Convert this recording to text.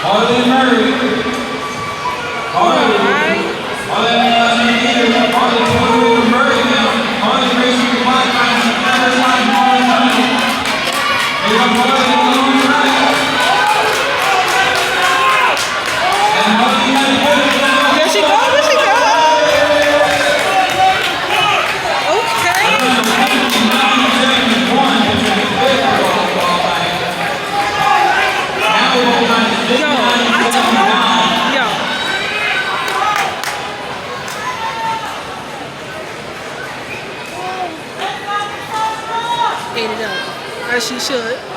Harley Murray. Harley. Harley Murray now. Harley racing the black line. First time Harley Murray. They got Harley on the track. And Harley had to put it down. There she goes, there she goes. Okay. Yo, I told her. Yo. Ate it up. As she should.